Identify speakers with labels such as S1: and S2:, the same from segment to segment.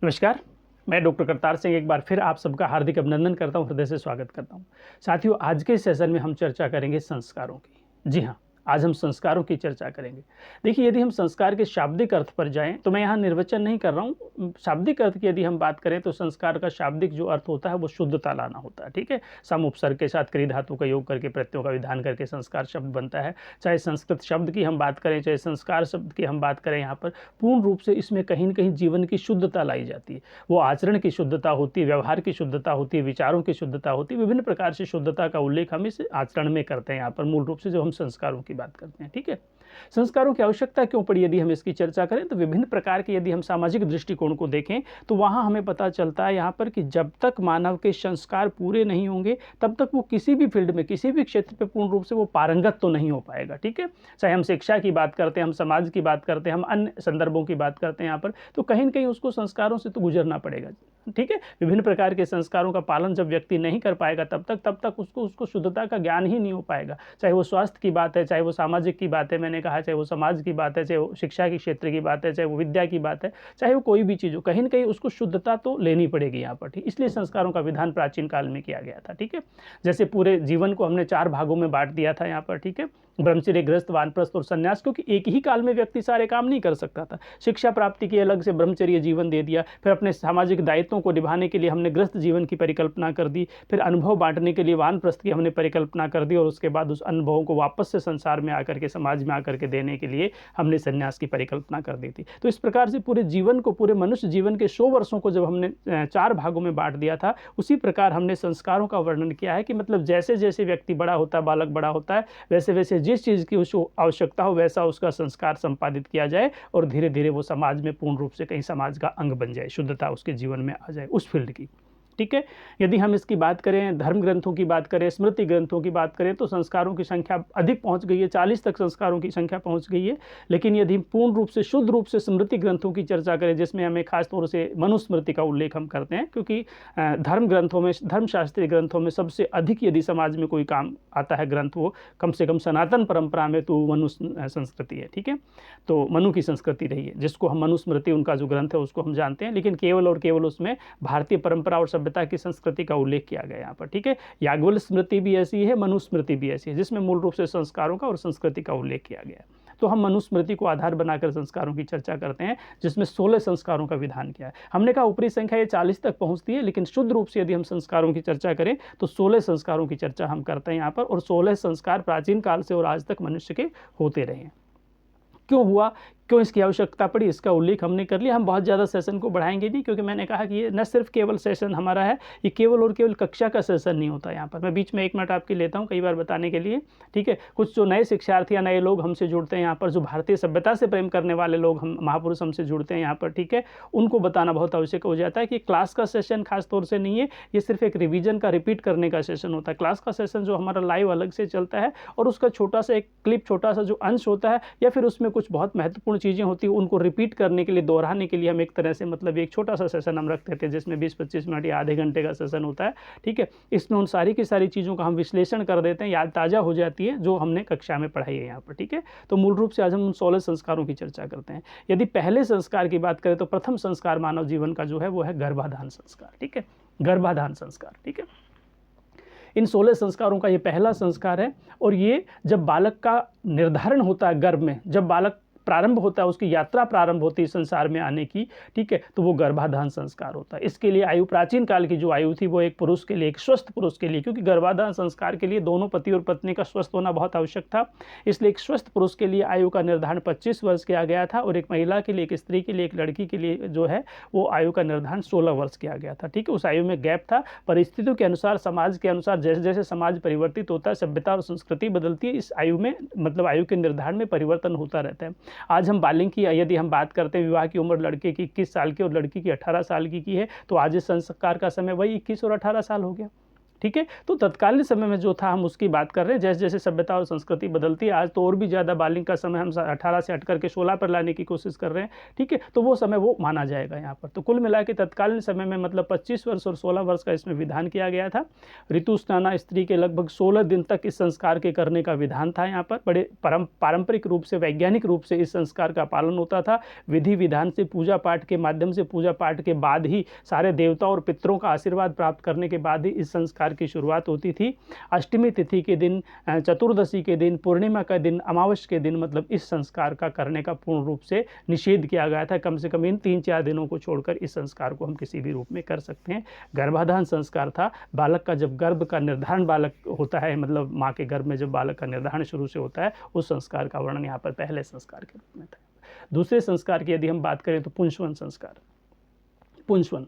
S1: नमस्कार। मैं डॉक्टर करतार सिंह एक बार फिर आप सबका हार्दिक अभिनंदन करता हूँ, हृदय से स्वागत करता हूँ। साथियों, आज के सेशन में हम चर्चा करेंगे संस्कारों की। जी हाँ, आज हम संस्कारों की चर्चा करेंगे। देखिए, यदि हम संस्कार के शाब्दिक अर्थ पर जाएँ, तो मैं यहाँ निर्वचन नहीं कर रहा हूँ। शाब्दिक अर्थ की यदि हम बात करें, तो संस्कार का शाब्दिक जो अर्थ होता है, वो शुद्धता लाना होता है, ठीक है? सम उपसर्ग के साथ क्रिया धातु का योग करके, प्रत्ययों का विधान करके संस्कार शब्द बनता है। चाहे संस्कृत शब्द की हम बात करें, चाहे संस्कार शब्द की हम बात करें, यहाँ पर पूर्ण रूप से इसमें कहीं न कहीं जीवन की शुद्धता लाई जाती है। वो आचरण की शुद्धता होती है, व्यवहार की शुद्धता होती है, विचारों की शुद्धता होती है, विभिन्न प्रकार से शुद्धता का उल्लेख हम इस आचरण में करते हैं यहाँ पर मूल रूप से जब हम संस्कारों की बात करते हैं, ठीक है? संस्कारों की आवश्यकता क्यों पड़ी यदि हम इसकी चर्चा करें, तो विभिन्न प्रकार के यदि हम सामाजिक दृष्टिकोण को देखें, तो वहाँ हमें पता चलता है यहाँ पर कि जब तक मानव के संस्कार पूरे नहीं होंगे, तब तक वो किसी भी फील्ड में, किसी भी क्षेत्र पे पूर्ण रूप से वो पारंगत तो नहीं हो पाएगा, ठीक है? चाहे हम शिक्षा की बात करते हैं, हम समाज की बात करते हैं, हम अन्य संदर्भों की बात करते हैं यहाँ पर, तो कहीं न कहीं उसको संस्कारों से तो गुज़रना पड़ेगा, ठीक है? विभिन्न प्रकार के संस्कारों का पालन जब व्यक्ति नहीं कर पाएगा, तब तक उसको शुद्धता का ज्ञान ही नहीं हो पाएगा। चाहे वो स्वास्थ्य की बात है, चाहे वो सामाजिक की बात है, मैंने कहा चाहे वो समाज की बात है, चाहे वो शिक्षा के क्षेत्र की बात है, चाहे वो विद्या की बात है, चाहे वो कोई भी चीज़ हो, कहीं न कहीं उसको शुद्धता तो लेनी पड़ेगी यहाँ पर, ठीक? इसलिए संस्कारों का विधान प्राचीन काल में किया गया था, ठीक है? जैसे पूरे जीवन को हमने 4 भागों में बाँट दिया था यहाँ पर, ठीक है? ब्रह्मचर्य, गृहस्थ, वानप्रस्थ और सन्यास, क्योंकि एक ही काल में व्यक्ति सारे काम नहीं कर सकता था। शिक्षा प्राप्ति की अलग से ब्रह्मचर्य जीवन दे दिया, फिर अपने सामाजिक दायित्वों को निभाने के लिए हमने गृहस्थ जीवन की परिकल्पना कर दी, फिर अनुभव बाँटने के लिए वानप्रस्थ की हमने परिकल्पना कर दी और उसके बाद उस अनुभवों को वापस से संसार में आकर के, समाज में आकर के देने के लिए हमने सन्यास की परिकल्पना कर दी थी। तो इस प्रकार से पूरे जीवन को, पूरे मनुष्य जीवन के 100 वर्षों को जब हमने 4 भागों में बाँट दिया था, उसी प्रकार हमने संस्कारों का वर्णन किया है कि मतलब जैसे-जैसे व्यक्ति बड़ा होता है, बालक बड़ा होता है, वैसे-वैसे जिस चीज़ की उसको आवश्यकता हो, वैसा उसका संस्कार संपादित किया जाए और धीरे-धीरे वो समाज में पूर्ण रूप से कहीं समाज का अंग बन जाए, शुद्धता उसके जीवन में आ जाए उस फील्ड की। ठीक है? यदि हम इसकी बात करें, धर्म ग्रंथों की बात करें, स्मृति ग्रंथों की बात करें, तो संस्कारों की संख्या अधिक पहुँच गई है, 40 तक संस्कारों की संख्या पहुँच गई है। लेकिन यदि पूर्ण रूप से, शुद्ध रूप से स्मृति ग्रंथों की चर्चा करें, जिसमें हमें खास तौर से मनुस्मृति का उल्लेख हम करते हैं, क्योंकि धर्म ग्रंथों में, धर्मशास्त्रीय ग्रंथों में सबसे अधिक यदि समाज में कोई काम आता है ग्रंथ, वो कम से कम सनातन परंपरा में तो मनु संस्कृति है, ठीक है? तो मनु की संस्कृति रही है, जिसको हम मनुस्मृति, उनका जो ग्रंथ है उसको हम जानते हैं, लेकिन केवल और केवल उसमें भारतीय परंपरा और सभ्यता की संस्कृति का उल्लेख किया गया यहाँ पर, ठीक है? याज्ञवल्क्य स्मृति भी ऐसी है, मनुस्मृति भी ऐसी है, जिसमें मूल रूप से संस्कारों का और संस्कृति का उल्लेख किया गया है। तो हम मनुस्मृति को आधार बनाकर संस्कारों की चर्चा करते हैं, जिसमें 16 संस्कारों का विधान किया है। हमने कहा ऊपरी संख्या ये 40 तक पहुंचती है, लेकिन शुद्ध रूप से यदि हम संस्कारों की चर्चा करें, तो 16 संस्कारों की चर्चा हम करते हैं यहाँ पर, और 16 संस्कार प्राचीन काल से और आज तक मनुष्य के होते रहे हैं। क्यों हुआ, क्यों इसकी आवश्यकता पड़ी, इसका उल्लेख हमने कर लिया। हम बहुत ज़्यादा सेशन को बढ़ाएंगे नहीं, क्योंकि मैंने कहा कि ये न सिर्फ केवल सेशन हमारा है, ये केवल और केवल कक्षा का सेशन नहीं होता। यहाँ पर मैं बीच में 1 मिनट आपकी लेता हूँ कई बार बताने के लिए, ठीक है? कुछ जो नए शिक्षार्थी या नए लोग हमसे जुड़ते हैं यहाँ पर, जो भारतीय सभ्यता से प्रेम करने वाले लोग, हम महापुरुष हमसे जुड़ते हैं यहाँ पर, ठीक है? उनको बताना बहुत आवश्यक हो जाता है कि क्लास का सेशन खास तौर से नहीं है, ये सिर्फ एक रिवीजन का, रिपीट करने का सेशन होता है। क्लास का सेशन जो हमारा लाइव अलग से चलता है, और उसका छोटा सा एक क्लिप, छोटा सा जो अंश होता है, या फिर उसमें कुछ बहुत महत्वपूर्ण चीज़ें होती हैं, उनको रिपीट करने के लिए, दोहराने के लिए हम एक तरह से मतलब एक छोटा सा सेशन हम रखते थे, जिसमें 20-25 मिनट या आधे घंटे का सेशन होता है, ठीक है? इसमें उन सारी की सारी चीज़ों का हम विश्लेषण कर देते हैं, याद ताज़ा हो जाती है जो हमने कक्षा में पढ़ाई है यहाँ पर, ठीक है? तो मूल रूप से आज हम 16 संस्कारों की चर्चा करते हैं। यदि पहले संस्कार की बात करें, तो प्रथम संस्कार मानव जीवन का जो है वो है गर्भाधान संस्कार, ठीक है? गर्भाधान संस्कार, ठीक है? इन 16 संस्कारों का ये पहला संस्कार है, और ये जब बालक का निर्धारण होता है गर्भ में, जब बालक प्रारंभ होता है, उसकी यात्रा प्रारंभ होती है संसार में आने की, ठीक है? तो वो गर्भाधान संस्कार होता है। इसके लिए आयु, प्राचीन काल की जो आयु थी, वो एक पुरुष के लिए, एक स्वस्थ पुरुष के लिए, क्योंकि गर्भाधान संस्कार के लिए दोनों पति और पत्नी का स्वस्थ होना बहुत आवश्यक था, इसलिए एक स्वस्थ पुरुष के लिए आयु का निर्धारण 25 वर्ष किया गया था, और एक महिला के लिए, एक स्त्री के लिए, एक लड़की के लिए जो है वो आयु का निर्धारण 16 वर्ष किया गया था, ठीक है? उस आयु में गैप था। परिस्थितियों के अनुसार, समाज के अनुसार, जैसे जैसे समाज परिवर्तित होता है, सभ्यता और संस्कृति बदलती है, इस आयु में, मतलब आयु के निर्धारण में परिवर्तन होता रहता है। आज हम बालिंग की यदि हम बात करते हैं, विवाह की उम्र लड़के की 21 साल की और लड़की की 18 साल की है, तो आज इस संस्कार का समय वही 21 और 18 साल हो गया, ठीक है। तो तत्कालीन समय में जो था हम उसकी बात कर रहे हैं। जैसे जैसे सभ्यता और संस्कृति बदलती है, आज तो और भी ज़्यादा बालिंग का समय हम 18 से हट करके 16 पर लाने की कोशिश कर रहे हैं, ठीक है। तो वो समय वो माना जाएगा यहाँ पर। तो कुल मिला के तत्कालीन समय में मतलब 25 वर्ष और 16 वर्ष का इसमें विधान किया गया था। ऋतु स्नाना स्त्री के लगभग 16 दिन तक इस संस्कार के करने का विधान था यहाँ पर। बड़े पारंपरिक रूप से, वैज्ञानिक रूप से इस संस्कार का पालन होता था। विधि विधान से, पूजा पाठ के माध्यम से, पूजा पाठ के बाद ही, सारे देवताओं और पितरों का आशीर्वाद प्राप्त करने के बाद ही इस संस्कार की शुरुआत होती थी। अष्टमी तिथि के दिन, चतुर्दशी के दिन, पूर्णिमा का दिन, अमावस्या के दिन मतलब इस संस्कार का करने का पूर्ण रूप से निषेध किया गया था। कम से कम इन 3-4 दिनों को छोड़कर इस संस्कार को हम किसी भी रूप में कर सकते हैं। गर्भाधान संस्कार था। बालक का जब गर्भ का निर्धारण बालक होता है, मतलब माँ के गर्भ में जब बालक का निर्धारण शुरू से होता है, उस संस्कार का वर्णन यहाँ पर पहले संस्कार के रूप में था। दूसरे संस्कार की यदि हम बात करें तो पुंसवन संस्कार, पुंसवन,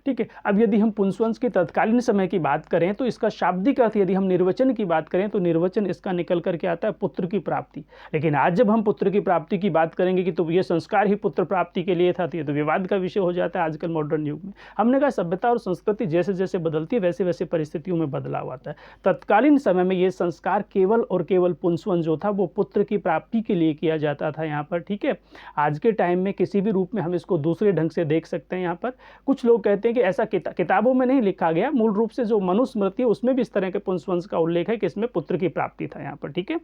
S1: ठीक है। अब यदि हम पुंसवंश के तत्कालीन समय की बात करें तो इसका शाब्दिक अर्थ, यदि हम निर्वचन की बात करें तो निर्वचन इसका निकल करके आता है पुत्र की प्राप्ति। लेकिन आज जब हम पुत्र की प्राप्ति की बात करेंगे कि तो ये संस्कार ही पुत्र प्राप्ति के लिए था, तो ये तो विवाद का विषय हो जाता है आजकल मॉडर्न युग में। हमने कहा सभ्यता और संस्कृति जैसे जैसे बदलती है वैसे वैसे परिस्थितियों में बदलाव आता है। तत्कालीन समय में ये संस्कार केवल और केवल पुंसवन जो था वो पुत्र की प्राप्ति के लिए किया जाता था यहाँ पर, ठीक है। आज के टाइम में किसी भी रूप में हम इसको दूसरे ढंग से देख सकते हैं। यहाँ पर कुछ लोग कहते हैं कि ऐसा किताबों में नहीं लिखा गया, मूल रूप से जो मनुस्मृति है उसमें भी इस तरह के पुंसवंश का उल्लेख है कि इसमें पुत्र की प्राप्ति था यहाँ पर, ठीक है।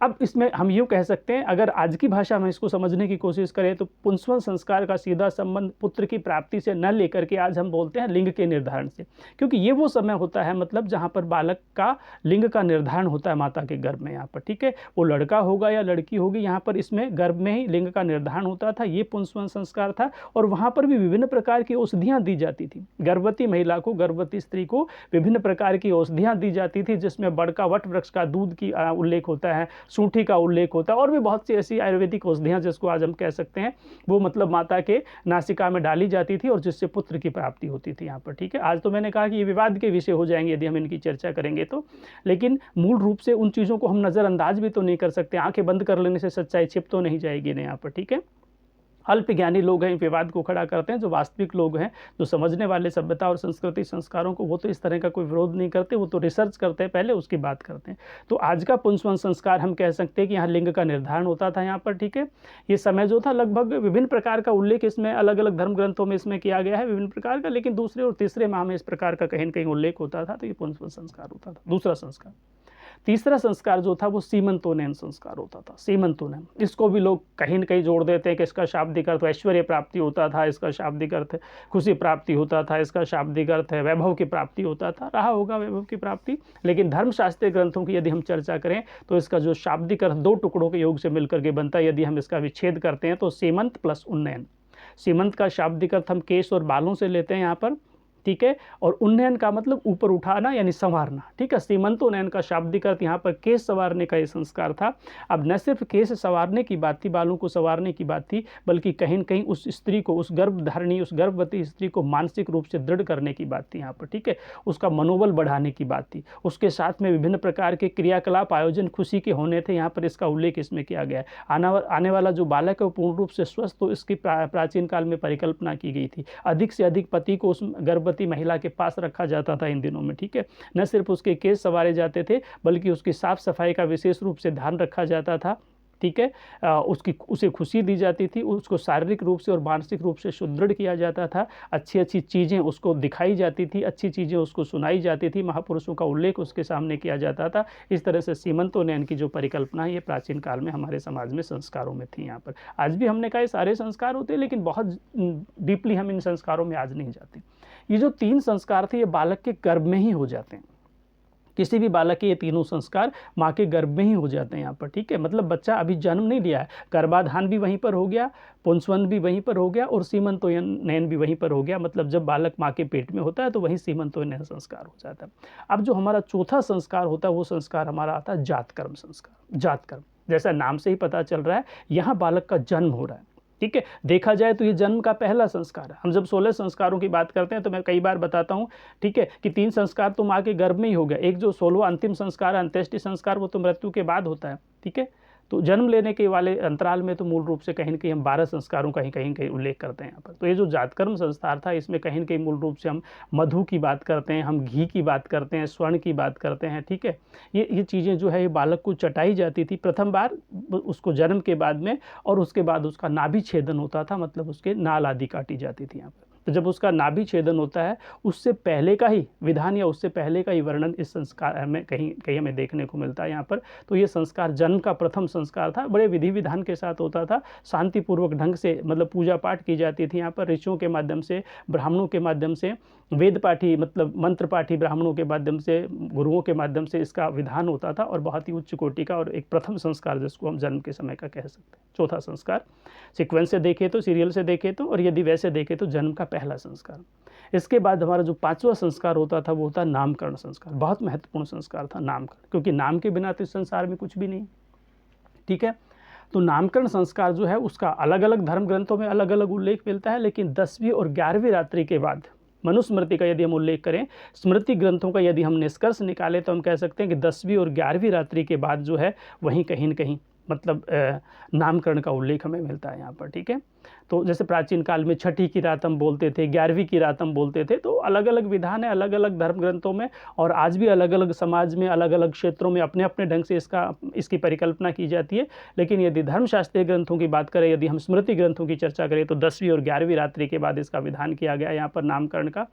S1: अब इसमें हम यूँ कह सकते हैं, अगर आज की भाषा में इसको समझने की कोशिश करें तो पुंसवन संस्कार का सीधा संबंध पुत्र की प्राप्ति से न लेकर के आज हम बोलते हैं लिंग के निर्धारण से, क्योंकि ये वो समय होता है मतलब जहाँ पर बालक का लिंग का निर्धारण होता है माता के गर्भ में यहाँ पर, ठीक है। वो लड़का होगा या लड़की होगी, यहाँ पर इसमें गर्भ में ही लिंग का निर्धारण होता था। ये पुंसवन संस्कार था और वहाँ पर भी विभिन्न प्रकार की औषधियाँ दी जाती थी। गर्भवती महिला को, गर्भवती स्त्री को विभिन्न प्रकार की औषधियाँ दी जाती थी, जिसमें बड़का वट वृक्ष का दूध की उल्लेख होता है, सूठी का उल्लेख होता है और भी बहुत सी ऐसी आयुर्वेदिक औषधियाँ जिसको आज हम कह सकते हैं वो मतलब माता के नासिका में डाली जाती थी और जिससे पुत्र की प्राप्ति होती थी यहाँ पर, ठीक है। आज तो मैंने कहा कि ये विवाद के विषय हो जाएंगे यदि हम इनकी चर्चा करेंगे तो, लेकिन मूल रूप से उन चीज़ों को हम नज़रअंदाज भी तो नहीं कर सकते। आंखें बंद कर लेने से सच्चाई छिप तो नहीं जाएगी ना यहाँ पर, ठीक है। अल्प ज्ञानी लोग हैं विवाद को खड़ा करते हैं, जो वास्तविक लोग हैं, जो समझने वाले सभ्यता और संस्कृति संस्कारों को, वो तो इस तरह का कोई विरोध नहीं करते, वो तो रिसर्च करते हैं पहले उसकी बात करते हैं। तो आज का पुंसवन संस्कार हम कह सकते हैं कि यहाँ लिंग का निर्धारण होता था यहाँ पर, ठीक है। ये समय जो था लगभग विभिन्न प्रकार का उल्लेख इसमें अलग अलग धर्म ग्रंथों में इसमें किया गया है विभिन्न प्रकार का, लेकिन दूसरे और तीसरे माह में इस प्रकार का कहीं न कहीं उल्लेख होता था। तो ये पुंसवन संस्कार होता था, दूसरा संस्कार। तीसरा संस्कार जो था वो सीमंतोनयन संस्कार होता था। सीमंतोनयन, इसको भी लोग कहीं न कहीं जोड़ देते हैं कि इसका शाब्दिक अर्थ ऐश्वर्य प्राप्ति होता था, इसका शाब्दिक अर्थ खुशी प्राप्ति होता था, इसका शाब्दिक अर्थ है वैभव की प्राप्ति होता था। रहा होगा वैभव की प्राप्ति, लेकिन धर्मशास्त्रीय ग्रंथों की यदि हम चर्चा करें तो इसका जो शाब्दिक अर्थ दो टुकड़ों के योग से मिलकर के बनता है। यदि हम इसका विच्छेद करते हैं तो सीमंत प्लस उन्नयन। सीमंत का शाब्दिक अर्थ हम केश और बालों से लेते हैं यहाँ पर, ठीक है, और उन्नयन का मतलब ऊपर उठाना यानी संवारना, ठीक है। सीमंतोन्नयन का शाब्दिक अर्थ यहाँ पर केश संवारने का ये संस्कार था। अब न सिर्फ केश संवारने की बात थी, बालों को संवारने की बात थी, बल्कि कहीं न कहीं उस स्त्री को, उस गर्भधारिणी, उस गर्भवती स्त्री को मानसिक रूप से दृढ़ करने की बात थी यहाँ पर, ठीक है। उसका मनोबल बढ़ाने की बात थी। उसके साथ में विभिन्न प्रकार के क्रियाकलाप आयोजन खुशी के होने थे, यहाँ पर इसका उल्लेख इसमें किया गया है। आने वाला जो बालक है वो पूर्ण रूप से स्वस्थ, तो इसकी प्राचीन काल में परिकल्पना की गई थी। अधिक से अधिक पति को उस गर्भवती महिला के पास रखा जाता था इन दिनों में, ठीक है। न सिर्फ उसके केस संवारे जाते थे बल्कि उसकी साफ सफाई का विशेष रूप से ध्यान रखा जाता था, ठीक है। उसे खुशी दी जाती थी, उसको शारीरिक रूप से और मानसिक रूप से सुदृढ़ किया जाता था। अच्छी अच्छी चीज़ें उसको दिखाई जाती थी, अच्छी चीज़ें उसको सुनाई जाती थी, महापुरुषों का उल्लेख उसके सामने किया जाता था। इस तरह से सीमंतोन्नयन की जो परिकल्पना है ये प्राचीन काल में हमारे समाज में संस्कारों में थी यहाँ पर। आज भी हमने कहा ये सारे संस्कार होते हैं, लेकिन बहुत डीपली हम इन संस्कारों में आज नहीं जाते। ये जो 3 संस्कार थे ये बालक के गर्भ में ही हो जाते हैं। किसी भी बालक के ये तीनों संस्कार माँ के गर्भ में ही हो जाते हैं यहाँ पर, ठीक है। मतलब बच्चा अभी जन्म नहीं लिया है, गर्भाधान भी वहीं पर हो गया, पुंसवन भी वहीं पर हो गया और सीमंतोन्नयन भी वहीं पर हो गया। मतलब जब बालक माँ के पेट में होता है तो वहीं सीमंतोन्नयन संस्कार हो जाता है। अब जो हमारा चौथा संस्कार होता है वो संस्कार हमारा आता है जातकर्म संस्कार। जातकर्म, जैसा नाम से ही पता चल रहा है, यहाँ बालक का जन्म हो रहा है, ठीक है। देखा जाए तो ये जन्म का पहला संस्कार है। हम जब 16 संस्कारों की बात करते हैं तो मैं कई बार बताता हूँ, ठीक है, कि 3 संस्कार तो माँ के गर्भ में ही हो गया। एक जो 16वां अंतिम संस्कार है अंत्येष्टि संस्कार, वो तो मृत्यु के बाद होता है, ठीक है। तो जन्म लेने के वाले अंतराल में तो मूल रूप से कहीं न कहीं हम 12 संस्कारों का ही कहीं उल्लेख करते हैं यहाँ पर। तो ये जो जातकर्म संस्कार था, इसमें कहीं न कहीं मूल रूप से हम मधु की बात करते हैं, हम घी की बात करते हैं, स्वर्ण की बात करते हैं, ठीक है। ये चीज़ें जो है ये बालक को चटाई जाती थी प्रथम बार उसको जन्म के बाद में, और उसके बाद उसका नाभि छेदन होता था, मतलब उसके नाल आदि काटी जाती थी यहाँ पर। तो जब उसका नाभि छेदन होता है, उससे पहले का ही विधान या उससे पहले का ही वर्णन इस संस्कार में कहीं कहीं हमें देखने को मिलता है यहाँ पर। तो ये संस्कार जन्म का प्रथम संस्कार था, बड़े विधि विधान के साथ होता था, शांतिपूर्वक ढंग से मतलब पूजा पाठ की जाती थी यहाँ पर, ऋषियों के माध्यम से, ब्राह्मणों के माध्यम से, वेद पाठी मतलब मंत्र पाठी ब्राह्मणों के माध्यम से, गुरुओं के माध्यम से इसका विधान होता था, और बहुत ही उच्च कोटि का और एक प्रथम संस्कार जिसको हम जन्म के समय का कह सकते हैं। चौथा संस्कार सीक्वेंस से देखें तो, सीरियल से देखें तो, और यदि वैसे देखें तो जन्म का पहला संस्कार। इसके बाद हमारा जो पांचवा संस्कार होता था वो होता नामकरण संस्कार। बहुत महत्वपूर्ण संस्कार था नामकरण, क्योंकि नाम के बिना तो इस संसार में कुछ भी नहीं, ठीक है। तो नामकरण संस्कार जो है उसका अलग अलग धर्म ग्रंथों में अलग अलग उल्लेख मिलता है, लेकिन 10वीं और 11वीं रात्रि के बाद मनुस्मृति का यदि हम उल्लेख करें, स्मृति ग्रंथों का यदि हम निष्कर्ष निकालें, तो हम कह सकते हैं कि 10वीं और 11वीं रात्रि के बाद जो है वहीं कहीं न कहीं मतलब नामकरण का उल्लेख हमें मिलता है यहाँ पर, ठीक है। तो जैसे प्राचीन काल में छठी की रात हम बोलते थे, 11वीं की रात हम बोलते थे, तो अलग अलग विधान है अलग अलग धर्म ग्रंथों में, और आज भी अलग अलग समाज में अलग अलग क्षेत्रों में अपने अपने ढंग से इसकी परिकल्पना की जाती है। लेकिन यदि धर्मशास्त्रीय ग्रंथों की बात करें, यदि हम स्मृति ग्रंथों की चर्चा करें, तो 10वीं और 11वीं रात्रि के बाद इसका विधान किया गया यहाँ पर नामकरण का,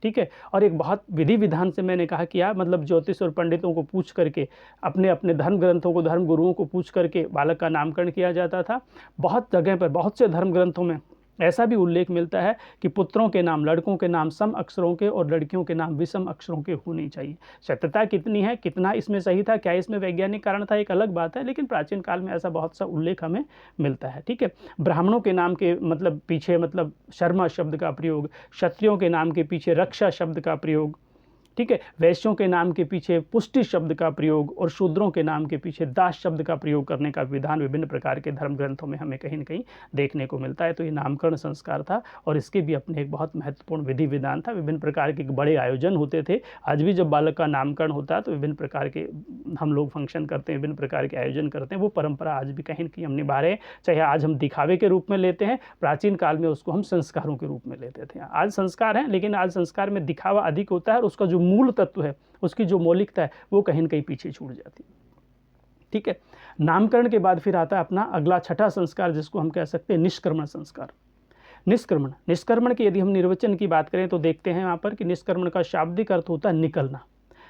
S1: ठीक है। और एक बहुत विधि विधान से मैंने कहा कि मतलब ज्योतिष और पंडितों को पूछ करके, अपने अपने धर्म ग्रंथों को, धर्म गुरुओं को पूछ करके बालक का नामकरण किया जाता था। बहुत जगह पर, बहुत से धर्म ग्रंथों में ऐसा भी उल्लेख मिलता है कि पुत्रों के नाम, लड़कों के नाम सम अक्षरों के और लड़कियों के नाम विषम अक्षरों के होने चाहिए। सत्यता कितनी है, कितना इसमें सही था, क्या इसमें वैज्ञानिक कारण था, एक अलग बात है, लेकिन प्राचीन काल में ऐसा बहुत सा उल्लेख हमें मिलता है, ठीक है। ब्राह्मणों के नाम के मतलब पीछे मतलब शर्मा शब्द का प्रयोग, क्षत्रियों के नाम के पीछे रक्षा शब्द का प्रयोग, ठीक है, वैश्यों के नाम के पीछे पुष्टि शब्द का प्रयोग, और शूद्रों के नाम के पीछे दास शब्द का प्रयोग करने का विधान विभिन्न प्रकार के धर्म ग्रंथों में हमें कहीं न कहीं देखने को मिलता है। तो ये नामकरण संस्कार था, और इसके भी अपने एक बहुत महत्वपूर्ण विधि विधान था। विभिन्न प्रकार के बड़े आयोजन होते थे। आज भी जब बालक का नामकरण होता है तो विभिन्न प्रकार के हम लोग फंक्शन करते हैं, विभिन्न प्रकार के आयोजन करते हैं। वो परंपरा आज भी कहीं न कहीं हम निभा रहे हैं। चाहे आज हम दिखावे के रूप में लेते हैं, प्राचीन काल में उसको हम संस्कारों के रूप में लेते थे। आज संस्कार हैं, लेकिन आज संस्कार में दिखावा अधिक होता है, और उसका जो मूल तत्व है, उसकी जो मौलिकता है, वो कहीं न कहीं पीछे छूट जाती है, ठीक है। नामकरण के बाद फिर आता है अपना अगला छठा संस्कार, जिसको हम कह सकते हैं निष्क्रमण संस्कार। निष्क्रमण की यदि हम निर्वचन की बात करें तो देखते हैं यहाँ पर कि निष्क्रमण का शाब्दिक अर्थ होता है निकलना,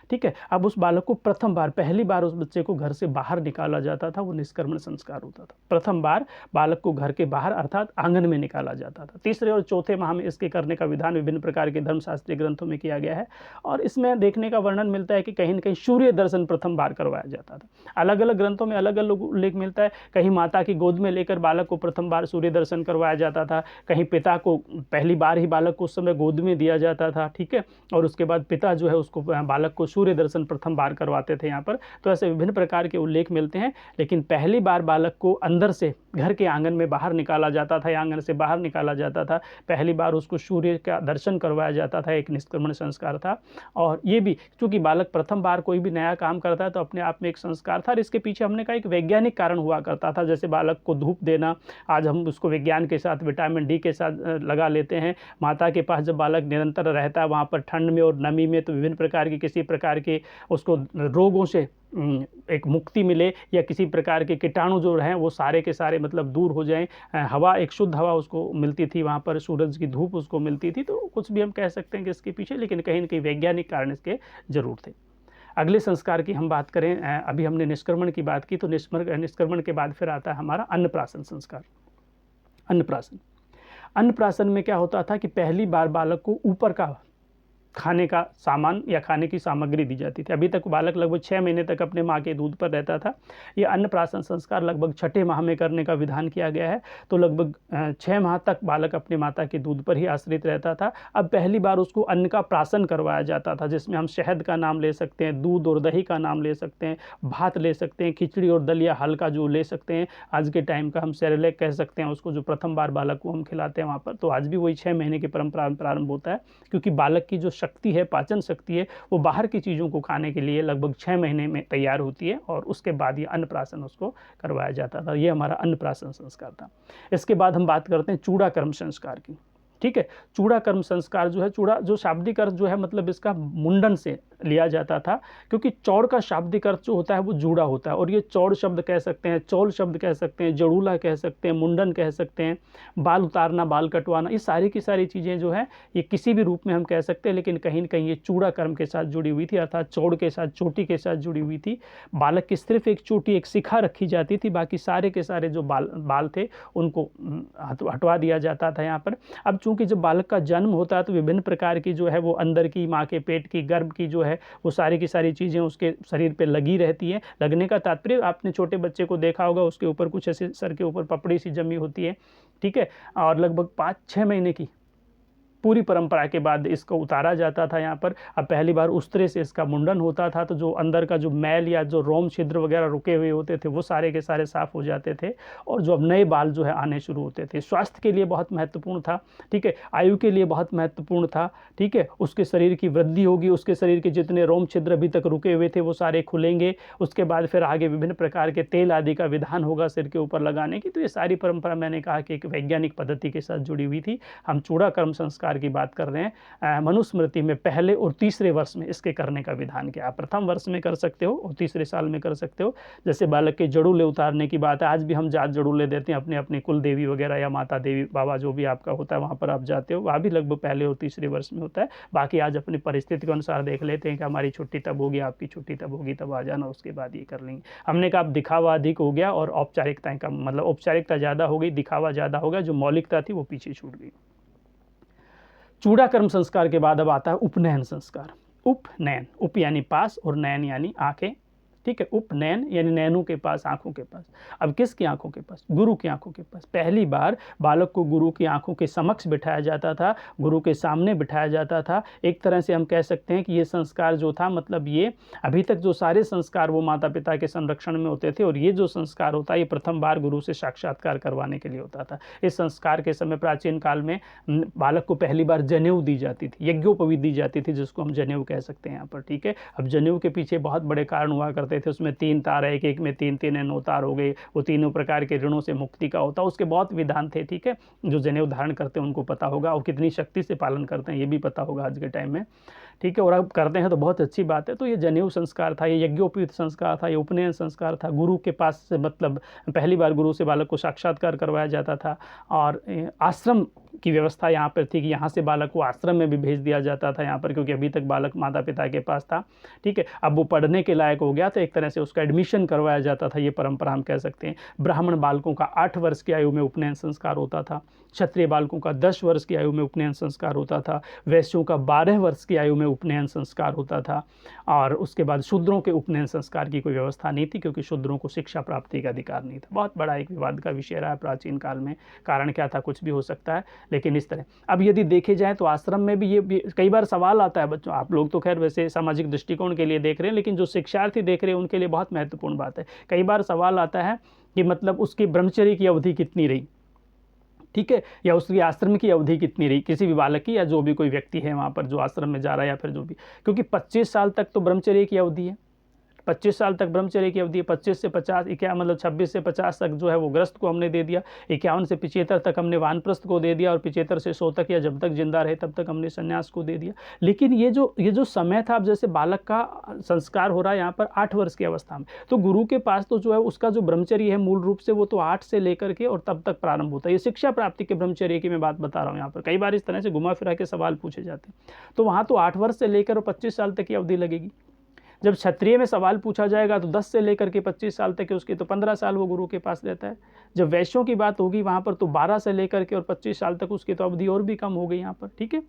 S1: ठीक है। अब उस बालक को प्रथम बार, पहली बार उस बच्चे को घर से बाहर निकाला जाता था, वो निष्क्रमण संस्कार होता था। प्रथम बार बालक को घर के बाहर अर्थात आंगन में निकाला जाता था। तीसरे और चौथे माह में इसके करने का विधान विभिन्न प्रकार के धर्मशास्त्रीय ग्रंथों में किया गया है, और इसमें देखने का वर्णन मिलता है कि कहीं न कहीं सूर्य दर्शन प्रथम बार करवाया जाता था। अलग अलग ग्रंथों में अलग अलग उल्लेख मिलता है। कहीं माता की गोद में लेकर बालक को प्रथम बार सूर्य दर्शन करवाया जाता था, कहीं पिता को पहली बार ही बालक को उस समय गोद में दिया जाता था, ठीक है, और उसके बाद पिता जो है उसको बालक को सूर्य दर्शन प्रथम बार करवाते थे यहाँ पर। तो ऐसे विभिन्न प्रकार के उल्लेख मिलते हैं, लेकिन पहली बार बालक को अंदर से घर के आंगन में बाहर निकाला जाता था, या आंगन से बाहर निकाला जाता था। पहली बार उसको सूर्य का दर्शन करवाया जाता था, एक निष्क्रमण संस्कार था। और ये भी चूंकि बालक प्रथम बार कोई भी नया काम करता है तो अपने आप में एक संस्कार था, और इसके पीछे हमने कहा एक वैज्ञानिक कारण हुआ करता था। जैसे बालक को धूप देना, आज हम उसको विज्ञान के साथ विटामिन डी के साथ लगा लेते हैं। माता के पास जब बालक निरंतर रहता है वहाँ पर ठंड में और नमी में, तो विभिन्न प्रकार की किसी प्रकार के उसको रोगों से एक मुक्ति मिले, या किसी प्रकार के कीटाणु जो हैं वो सारे के सारे मतलब दूर हो जाएं, हवा, एक शुद्ध हवा उसको मिलती थी, वहाँ पर सूरज की धूप उसको मिलती थी। तो कुछ भी हम कह सकते हैं कि इसके पीछे, लेकिन कहीं न कहीं वैज्ञानिक कारण इसके जरूर थे। अगले संस्कार की हम बात करें, अभी हमने निष्क्रमण की बात की, तो निष्क्रमण के बाद फिर आता है हमारा अन्नप्राशन संस्कार। अन्नप्राशन में क्या होता था कि पहली बार बालक को ऊपर का खाने का सामान या खाने की सामग्री दी जाती थी। अभी तक बालक लगभग 6 महीने तक अपने माँ के दूध पर रहता था। ये अन्नप्राशन संस्कार लगभग छठे माह में करने का विधान किया गया है। तो लगभग 6 माह तक बालक अपने माता के दूध पर ही आश्रित रहता था। अब पहली बार उसको अन्न का प्राशन करवाया जाता था, जिसमें हम शहद का नाम ले सकते हैं, दूध और दही का नाम ले सकते हैं, भात ले सकते हैं, खिचड़ी और दलिया हल्का जो ले सकते हैं। आज के टाइम का हम सेरेलैक कह सकते हैं उसको, जो प्रथम बार बालक को हम खिलाते हैं वहाँ पर। तो आज भी वही 6 महीने की परंपरा प्रारंभ होता है, क्योंकि बालक की जो शक्ति है, पाचन शक्ति है, वो बाहर की चीज़ों को खाने के लिए लगभग 6 महीने में तैयार होती है और उसके बाद ये अन्नप्राशन उसको करवाया जाता था। ये हमारा अन्नप्राशन संस्कार था। इसके बाद हम बात करते हैं चूड़ा कर्म संस्कार की। ठीक है, चूड़ा कर्म संस्कार जो है, चूड़ा जो शाब्दिक अर्थ जो है मतलब इसका मुंडन से लिया जाता था, क्योंकि चौड़ का शाब्दिक अर्थ जो होता है वो जूड़ा होता है, और ये चौड़ शब्द कह सकते हैं, चौल शब्द कह सकते हैं, जड़ूला कह सकते हैं, मुंडन कह सकते हैं, बाल उतारना, बाल कटवाना, ये सारी की सारी चीज़ें जो है ये किसी भी रूप में हम कह सकते हैं, लेकिन कहीं न कहीं ये चूड़ा कर्म के साथ जुड़ी हुई थी, अर्थात चौड़ के साथ, चोटी के साथ जुड़ी हुई थी। बालक की सिर्फ एक चोटी, एक शिखा रखी जाती थी, बाकी सारे के सारे जो बाल थे उनको हटवा दिया जाता था यहाँ पर। अब चूँकि जब बालक का जन्म होता है तो विभिन्न प्रकार की जो है वो अंदर की, माँ के पेट की, गर्भ की जो है वो सारी की सारी चीज़ें उसके शरीर पे लगी रहती हैं। लगने का तात्पर्य, आपने छोटे बच्चे को देखा होगा, उसके ऊपर कुछ ऐसे सर के ऊपर पपड़ी सी जमी होती है, ठीक है, और लगभग 5-6 महीने की पूरी परंपरा के बाद इसको उतारा जाता था यहाँ पर। अब पहली बार उस तरह से इसका मुंडन होता था, तो जो अंदर का जो मैल या जो रोम छिद्र वगैरह रुके हुए होते थे वो सारे के सारे साफ हो जाते थे, और जो अब नए बाल जो है आने शुरू होते थे। स्वास्थ्य के लिए बहुत महत्वपूर्ण था, ठीक है, आयु के लिए बहुत महत्वपूर्ण था, ठीक है, उसके शरीर की वृद्धि होगी, उसके शरीर के जितने रोम छिद्र अभी तक रुके हुए थे वो सारे खुलेंगे। उसके बाद फिर आगे विभिन्न प्रकार के तेल आदि का विधान होगा सिर के ऊपर लगाने की। तो ये सारी परंपरा मैंने कहा कि एक वैज्ञानिक पद्धति के साथ जुड़ी हुई थी। हम चूड़ा कर्म संस्कार की बात कर रहे हैं। मनुस्मृति में पहले और तीसरे वर्ष में इसके करने का विधान किया। आप प्रथम वर्ष में कर सकते हो और तीसरे साल में कर सकते हो। जैसे बालक के जड़ूले उतारने की बात है, आज भी हम जात जड़ूले देते हैं अपने अपने कुल देवी वगैरह या माता देवी बाबा जो भी आपका होता है वहाँ पर आप जाते हो, वहाँ भी लगभग पहले और तीसरे वर्ष में होता है। बाकी आज अपनी परिस्थिति के अनुसार देख लेते हैं कि हमारी छुट्टी तब होगी, आपकी छुट्टी तब होगी, तब आ जाना, उसके बाद ये कर लेंगे। हमने कहा अब दिखावा अधिक हो गया और औपचारिकताएं कम, मतलब औपचारिकता ज़्यादा हो गई, दिखावा ज़्यादा हो गया, जो मौलिकता थी वो पीछे छूट गई। चूड़ा कर्म संस्कार के बाद अब आता है उपनयन संस्कार। उपनयन, उप यानी पास और नयन यानी आंखें, ठीक है, उपनयन यानी नैनों के पास, आंखों के पास। अब किसकी आंखों के पास? गुरु की आंखों के पास। पहली बार बालक को गुरु की आंखों के समक्ष बिठाया जाता था, गुरु के सामने बिठाया जाता था। एक तरह से हम कह सकते हैं कि ये संस्कार जो था, मतलब ये अभी तक जो सारे संस्कार वो माता पिता के संरक्षण में होते थे, और ये जो संस्कार होता है ये प्रथम बार गुरु से साक्षात्कार करवाने के लिए होता था। इस संस्कार के समय प्राचीन काल में बालक को पहली बार जनेऊ दी जाती थी, यज्ञोपवीत दी जाती थी, जिसको हम जनेऊ कह सकते हैं यहाँ पर, ठीक है। अब जनेऊ के पीछे बहुत बड़े कारण हुआ करते थे। उसमें 3 तार है, एक एक में 3-3 एनो तार हो गए, वो तीनों प्रकार के ऋणों से मुक्ति का होता, उसके बहुत विधान थे, ठीक है। जो जनेऊ धारण करते हैं उनको पता होगा, और कितनी शक्ति से पालन करते हैं ये भी पता होगा आज के टाइम में, ठीक है। और अब करते हैं तो बहुत अच्छी बात है। तो ये जनेऊ संस्कार था, ये यज्ञोपवीत संस्कार था, ये उपनयन संस्कार था। गुरु के पास से मतलब पहली बार गुरु से बालक को साक्षात्कार करवाया जाता था, और आश्रम की व्यवस्था यहाँ पर थी कि यहाँ से बालक को आश्रम में भी भेज दिया जाता था यहाँ पर, क्योंकि अभी तक बालक माता पिता के पास था, ठीक है। अब वो पढ़ने के लायक हो गया तो एक तरह से उसका एडमिशन करवाया जाता था, ये परंपरा हम कह सकते हैं। ब्राह्मण बालकों का 8 वर्ष की आयु में उपनयन संस्कार होता था, क्षत्रिय बालकों का 10 वर्ष की आयु में उपनयन संस्कार होता था, वैश्यों का 12 वर्ष की आयु में उपनयन संस्कार होता था, और उसके बाद शूद्रों के उपनयन संस्कार की कोई व्यवस्था नहीं थी, क्योंकि शूद्रों को शिक्षा प्राप्ति का अधिकार नहीं था। बहुत बड़ा एक विवाद का विषय रहा प्राचीन काल में, कारण क्या था कुछ भी हो सकता है, लेकिन इस तरह। अब यदि देखे जाए तो आश्रम में भी ये कई बार सवाल आता है बच्चों, आप लोग तो खैर वैसे सामाजिक दृष्टिकोण के लिए देख रहे हैं, लेकिन जो शिक्षार्थी देख रहे हैं उनके लिए बहुत महत्वपूर्ण बात है। कई बार सवाल आता है कि मतलब उसकी ब्रह्मचर्य की अवधि कितनी रही, ठीक है, या उसकी आश्रम की अवधि कितनी रही, किसी भी बालक की या जो भी कोई व्यक्ति है वहाँ पर जो आश्रम में जा रहा है या फिर जो भी, क्योंकि 25 साल तक तो ब्रह्मचर्य की अवधि है, 25 साल तक ब्रह्मचर्य की अवधि है। 25 से 50, क्या मतलब 26 से 50 तक जो है वो ग्रस्त को हमने दे दिया, 51 से 75 तक हमने वानप्रस्थ को दे दिया, और 75 से 100 तक या जब तक जिंदा रहे तब तक हमने संन्यास को दे दिया। लेकिन ये जो समय था, अब जैसे बालक का संस्कार हो रहा है यहाँ पर 8 वर्ष की अवस्था में, तो गुरु के पास तो जो है उसका जो ब्रह्मचर्य है मूल रूप से वो तो 8 से लेकर के और तब तक प्रारंभ होता है। ये शिक्षा प्राप्ति के ब्रह्मचर्य की मैं बात बता रहा हूँ यहाँ पर। कई बार इस तरह से घुमा फिरा के सवाल पूछे जाते हैं, तो वहाँ तो 8 वर्ष से लेकर 25 साल तक की अवधि लगेगी। जब क्षत्रिय में सवाल पूछा जाएगा तो 10 से लेकर के 25 साल तक के, उसके तो 15 साल वो गुरु के पास रहता है। जब वैश्यों की बात होगी वहाँ पर तो 12 से लेकर के और 25 साल तक उसकी तो अवधि और भी कम हो गई यहाँ पर, ठीक है।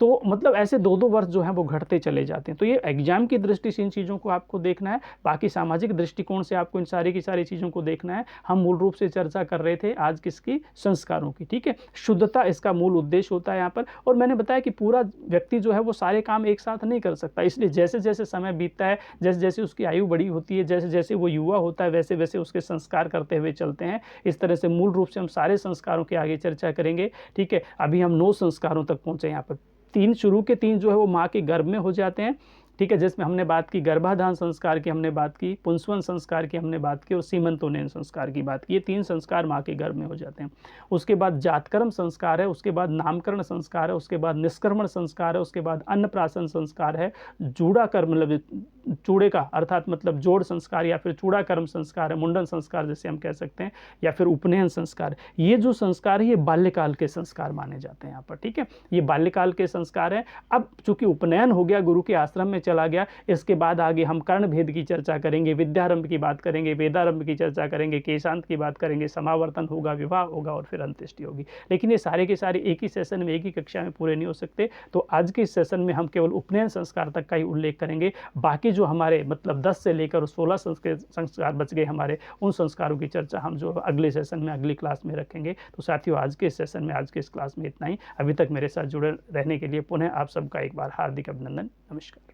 S1: तो मतलब ऐसे 2-2 वर्ष जो हैं वो घटते चले जाते हैं। तो ये एग्जाम की दृष्टि से इन चीज़ों को आपको देखना है, बाकी सामाजिक दृष्टिकोण से आपको इन सारी की सारी चीज़ों को देखना है। हम मूल रूप से चर्चा कर रहे थे आज किसकी, संस्कारों की, ठीक है। शुद्धता इसका मूल उद्देश्य होता है यहाँ पर, और मैंने बताया कि पूरा व्यक्ति जो है वो सारे काम एक साथ नहीं कर सकता, इसलिए जैसे जैसे समय बीतता है, जैसे जैसे उसकी आयु बड़ी होती है, जैसे जैसे वो युवा होता है, वैसे वैसे उसके संस्कार करते हुए चलते हैं। इस तरह से मूल रूप से हम सारे संस्कारों के आगे चर्चा करेंगे, ठीक है। अभी हम 9 संस्कारों तक पहुँचे यहाँ पर। 3 शुरू के 3 जो है वो माँ के गर्भ में हो जाते हैं, ठीक है, जिसमें हमने बात की गर्भाधान संस्कार की, हमने बात की पुंसवन संस्कार की, हमने बात की और सीमंतोन्नयन संस्कार की बात की। ये 3 संस्कार माँ के गर्भ में हो जाते हैं। उसके बाद जातकर्म संस्कार है, उसके बाद नामकरण संस्कार है, उसके बाद निष्क्रमण संस्कार है, उसके बाद अन्नप्राशन संस्कार है, जूड़ा कर्म मतलब चूड़े का अर्थात मतलब जोड़ संस्कार या फिर चूड़ा कर्म संस्कार है, मुंडन संस्कार जैसे हम कह सकते हैं, या फिर उपनयन संस्कार। ये जो संस्कार है ये बाल्यकाल के संस्कार माने जाते हैं यहाँ पर, ठीक है, ये बाल्यकाल के संस्कार है। अब चूंकि उपनयन हो गया, गुरु के आश्रम में चला गया, इसके बाद आगे हम कर्ण भेद की चर्चा करेंगे, विद्यारंभ की बात करेंगे, वेदारंभ की चर्चा करेंगे, केशांत की बात करेंगे, समावर्तन होगा, विवाह होगा और फिर अंत्येष्टि होगी। लेकिन ये सारे के सारे एक ही सेशन में, एक ही कक्षा में पूरे नहीं हो सकते, तो आज के इस सेशन में हम केवल उपनयन संस्कार तक का ही उल्लेख करेंगे। बाकी जो हमारे मतलब 10 से लेकर 16 संस्कार बच गए हमारे, उन संस्कारों की चर्चा हम जो अगले सेशन में, अगली क्लास में रखेंगे। तो साथियों, आज के इस सेशन में, आज के इस क्लास में इतना ही। अभी तक मेरे साथ जुड़े रहने के लिए पुनः आप सबका एक बार हार्दिक अभिनंदन। नमस्कार।